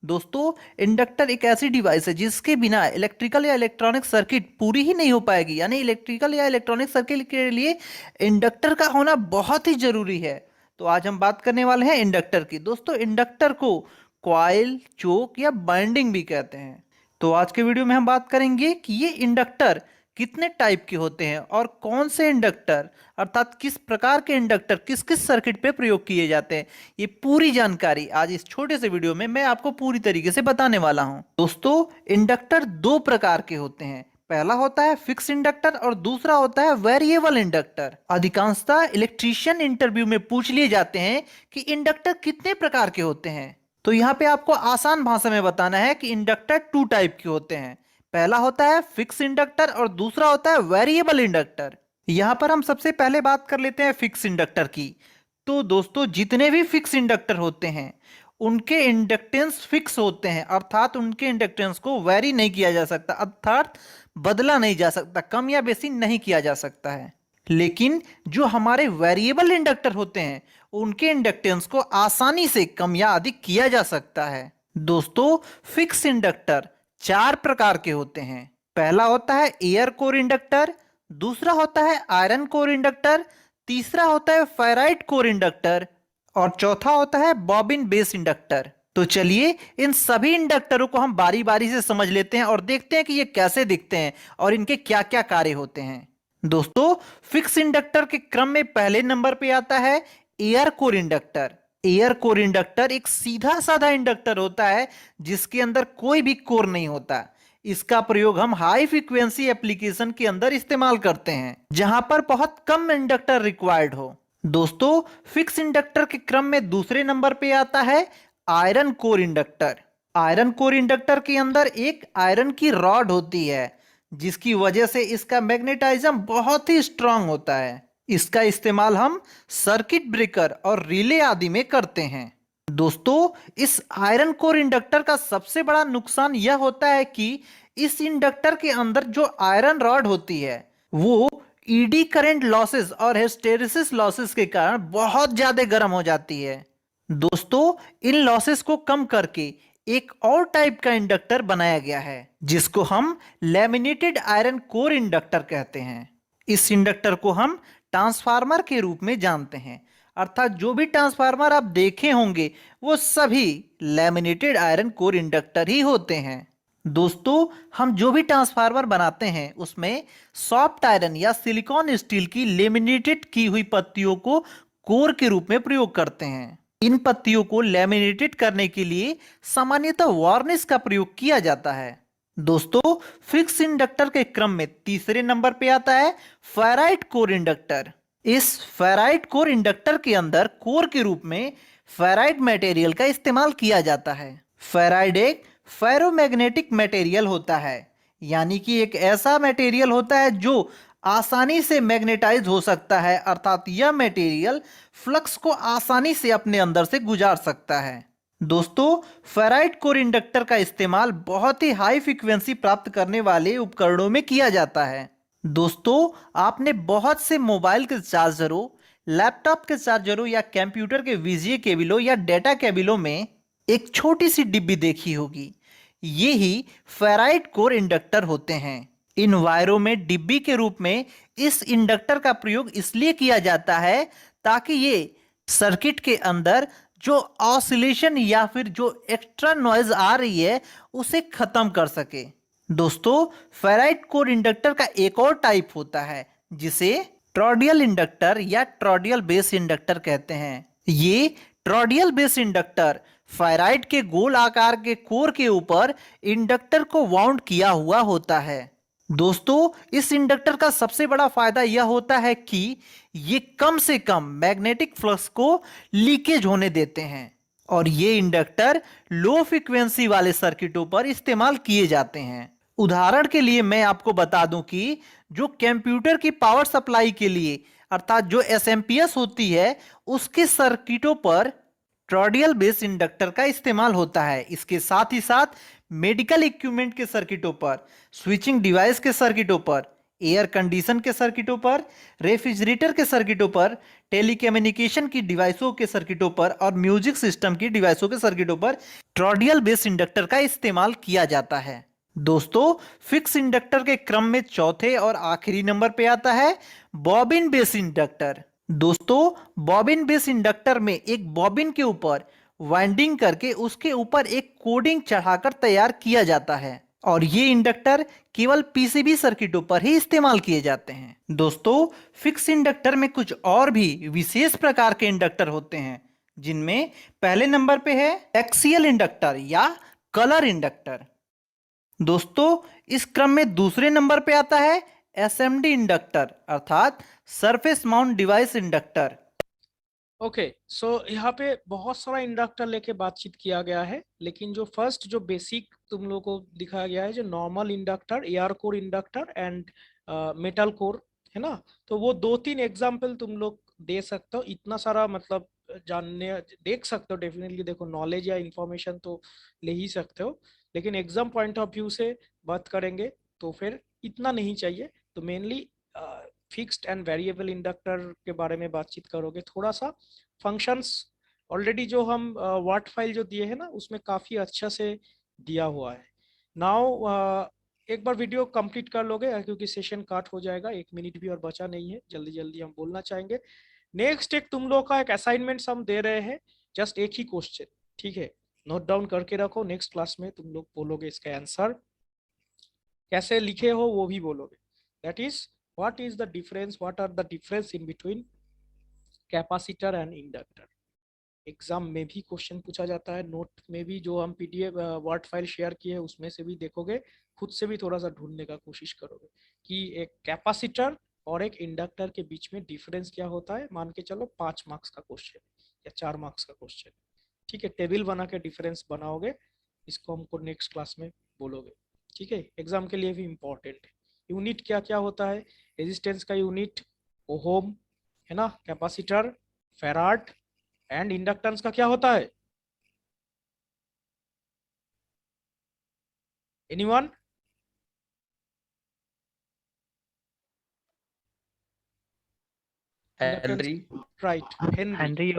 दोस्तों इंडक्टर एक ऐसी डिवाइस है जिसके बिना इलेक्ट्रिकल या इलेक्ट्रॉनिक सर्किट पूरी ही नहीं हो पाएगी। यानी इलेक्ट्रिकल या इलेक्ट्रॉनिक सर्किट के लिए इंडक्टर का होना बहुत ही जरूरी है। तो आज हम बात करने वाले हैं इंडक्टर की। दोस्तों इंडक्टर को कॉइल, चोक या बाइंडिंग भी कहते हैं। तो आज के वीडियो में हम बात करेंगे कि ये इंडक्टर कितने टाइप के होते हैं और कौन से इंडक्टर अर्थात किस प्रकार के इंडक्टर किस किस सर्किट पे प्रयोग किए जाते हैं। ये पूरी जानकारी आज इस छोटे से वीडियो में मैं आपको पूरी तरीके से बताने वाला हूं। दोस्तों इंडक्टर 2 प्रकार के होते हैं। पहला होता है फिक्स इंडक्टर और दूसरा होता है वेरिएबल इंडक्टर। अधिकांशतः इलेक्ट्रीशियन इंटरव्यू में पूछ लिए जाते हैं कि इंडक्टर कितने प्रकार के होते हैं। तो यहाँ पे आपको आसान भाषा में बताना है कि इंडक्टर 2 टाइप के होते हैं। पहला होता है फिक्स इंडक्टर और दूसरा होता है वेरिएबल इंडक्टर। यहां पर हम सबसे पहले बात कर लेते हैं फिक्स इंडक्टर की। तो दोस्तों जितने भी फिक्स इंडक्टर होते हैं उनके इंडक्टेंस फिक्स होते हैं, अर्थात उनके इंडक्टेंस को वेरी नहीं किया जा सकता, अर्थात बदला नहीं जा सकता, कम या बेसी नहीं किया जा सकता है। लेकिन जो हमारे वेरिएबल इंडक्टर होते हैं उनके इंडक्टेंस को आसानी से कम या अधिक किया जा सकता है। दोस्तों फिक्स इंडक्टर 4 प्रकार के होते हैं। पहला होता है एयर कोर इंडक्टर, दूसरा होता है आयरन कोर इंडक्टर, तीसरा होता है फेराइट कोर इंडक्टर और चौथा होता है बॉबिन बेस इंडक्टर। तो चलिए इन सभी इंडक्टरों को हम बारी बारी से समझ लेते हैं और देखते हैं कि ये कैसे दिखते हैं और इनके क्या क्या कार्य होते हैं। दोस्तों फिक्स इंडक्टर के क्रम में पहले नंबर पे आता है air core inductor. Air core inductor एक सीधा साधा इंडक्टर होता है जिसके अंदर कोई भी कोर नहीं होता। इसका प्रयोग हम हाई फ्रीक्वेंसी एप्लीकेशन के अंदर इस्तेमाल करते हैं जहां पर बहुत कम इंडक्टर रिक्वायर्ड हो। दोस्तों फिक्स इंडक्टर के क्रम में दूसरे नंबर पे आता है iron core inductor. Iron core inductor के अंदर एक आयरन की रॉड होती है जिसकी वजह से इसका मैग्नेटाइज्म बहुत ही स्ट्रांग होता है। इसका इस्तेमाल हम सर्किट ब्रेकर और रिले आदि में करते हैं। दोस्तों इस आयरन कोर इंडक्टर का सबसे बड़ा नुकसान यह होता है कि इस इंडक्टर के अंदर जो आयरन रॉड होती है वो ईडी करंट लॉसेस और हिस्टेरिसिस लॉसेस के कारण बहुत ज्यादा गर्म हो जाती है। दोस्तों इन लॉसेस को कम करके एक और टाइप का इंडक्टर बनाया गया है जिसको हम लैमिनेटेड आयरन कोर इंडक्टर कहते हैं। इस इंडक्टर को हम ट्रांसफार्मर के रूप में जानते हैं, अर्थात जो भी ट्रांसफार्मर आप देखे होंगे वो सभी लैमिनेटेड आयरन कोर इंडक्टर ही होते हैं। दोस्तों हम जो भी ट्रांसफार्मर बनाते हैं उसमें सॉफ्ट आयरन या सिलिकॉन स्टील की लेमिनेटेड की हुई पत्तियों को कोर के रूप में प्रयोग करते हैं। इन पत्तियों को लेमिनेटेड करने के लिए सामान्यतः वार्निश का प्रयोग किया जाता है। दोस्तों फिक्स इंडक्टर के क्रम में तीसरे नंबर पे आता है फेराइट कोर इंडक्टर। इस फेराइट कोर इंडक्टर के अंदर कोर के रूप में फेराइट मटेरियल का इस्तेमाल किया जाता है। फेराइट एक फेरोमैग्नेटिक मटेरियल होता है, यानी कि एक ऐसा मटेरियल होता है जो आसानी से मैग्नेटाइज हो सकता है, अर्थात यह मटेरियल फ्लक्स को आसानी से अपने अंदर से गुजार सकता है। दोस्तों फेराइट कोर इंडक्टर का इस्तेमाल बहुत ही हाई फ्रीक्वेंसी प्राप्त करने वाले उपकरणों में किया जाता है। दोस्तों आपने बहुत से मोबाइल के चार्जरों, लैपटॉप के चार्जरों या कंप्यूटर के वीजीए केबलों या डेटा केबलों में एक छोटी सी डिब्बी देखी होगी। ये ही फेराइट कोर इंडक्टर होते हैं। इन वायरों में डिब्बी के रूप में इस इंडक्टर का प्रयोग इसलिए किया जाता है ताकि ये सर्किट के अंदर जो ऑसिलेशन या फिर जो एक्स्ट्रा नॉइज आ रही है उसे खत्म कर सके। दोस्तों फेराइट कोर इंडक्टर का एक और टाइप होता है जिसे टॉर्डियल इंडक्टर या टॉर्डियल बेस इंडक्टर कहते हैं। ये टॉर्डियल बेस इंडक्टर फेराइट के गोल आकार के कोर के ऊपर इंडक्टर को वाउंड किया हुआ होता है। दोस्तों इस इंडक्टर का सबसे बड़ा फायदा यह होता है कि ये कम से कम मैग्नेटिक फ्लक्स को लीकेज होने देते हैं और ये इंडक्टर लो फ्रीक्वेंसी वाले सर्किटों पर इस्तेमाल किए जाते हैं। उदाहरण के लिए मैं आपको बता दूं कि जो कंप्यूटर की पावर सप्लाई के लिए अर्थात जो एसएमपीएस होती है उसके सर्किटों पर टॉर्डियल बेस इंडक्टर का इस्तेमाल होता है। इसके साथ ही साथ मेडिकल इक्विपमेंट के सर्किटों पर, स्विचिंग डिवाइस के सर्किटों पर, एयर कंडीशन के सर्किटों पर, रेफ्रिजरेटर के सर्किटों पर, टेलीकम्युनिकेशन की डिवाइसों के सर्किटों पर और म्यूजिक सिस्टम की डिवाइसों के सर्किटों पर टॉर्डियल बेस इंडक्टर का इस्तेमाल किया जाता है। दोस्तों फिक्स इंडक्टर के क्रम में चौथे और आखिरी नंबर पे आता है बॉबिन बेस इंडक्टर। दोस्तों बॉबिन बेस इंडक्टर में एक बॉबिन के ऊपर वाइंडिंग करके उसके ऊपर एक कोडिंग चढ़ाकर तैयार किया जाता है और ये इंडक्टर केवल पीसीबी सर्किटों पर ही इस्तेमाल किए जाते हैं। दोस्तों फिक्स इंडक्टर में कुछ और भी विशेष प्रकार के इंडक्टर होते हैं जिनमें पहले नंबर पे है एक्सियल इंडक्टर या कलर इंडक्टर। दोस्तों इस क्रम में दूसरे नंबर पे आता है एसएमडी इंडक्टर अर्थात surface mount device inductor. Okay so यहाँ पे बहुत सारा इंडक्टर लेके बातचीत किया गया है, लेकिन जो फर्स्ट जो बेसिक तुम लोग को दिखाया गया है जो normal inductor, air core inductor and metal core है ना, तो वो 2-3 एग्जाम्पल तुम लोग दे सकते हो। इतना सारा मतलब जानने देख सकते हो, डेफिनेटली देखो नॉलेज या इंफॉर्मेशन तो ले ही सकते हो, लेकिन एग्जाम पॉइंट ऑफ व्यू से बात करेंगे तो फिर इतना नहीं चाहिए। तो mainly fixed and variable inductor के बारे में बातचीत करोगे, थोड़ा सा फंक्शंस ऑलरेडी जो हम वर्ड फाइल जो दिए हैं ना उसमें काफ़ी अच्छा से दिया हुआ है। नाउ एक बार वीडियो कंप्लीट कर लोगे क्योंकि सेशन काट हो जाएगा, 1 मिनट भी और बचा नहीं है, जल्दी जल्दी हम बोलना चाहेंगे। नेक्स्ट एक तुम लोग का एक असाइनमेंट हम दे रहे हैं, जस्ट एक ही क्वेश्चन, ठीक है, नोट डाउन करके रखो। नेक्स्ट क्लास में तुम लोग बोलोगे इसका आंसर, कैसे लिखे हो वो भी बोलोगे। That is what is the difference, what are the difference in between capacitor and inductor। Exam में भी क्वेश्चन पूछा जाता है, नोट में भी जो हम पीडीएफ वर्ड फाइल शेयर किए हैं उसमें से भी देखोगे, खुद से भी थोड़ा सा ढूंढने का कोशिश करोगे कि एक कैपेसिटर और एक इंडक्टर के बीच में डिफरेंस क्या होता है। मान के चलो 5 मार्क्स का क्वेश्चन या 4 मार्क्स का क्वेश्चन, ठीक है, टेबल बना के डिफरेंस बनाओगे, इसको हमको नेक्स्ट क्लास में बोलोगे, ठीक है। एग्जाम के लिए भी इम्पोर्टेंट है। यूनिट क्या क्या होता है, रेजिस्टेंस का यूनिट ओहम है ना, कैपेसिटर फैराड एंड इंडक्टेंस का क्या होता है, anyone? Henry. Right, Henry. Henry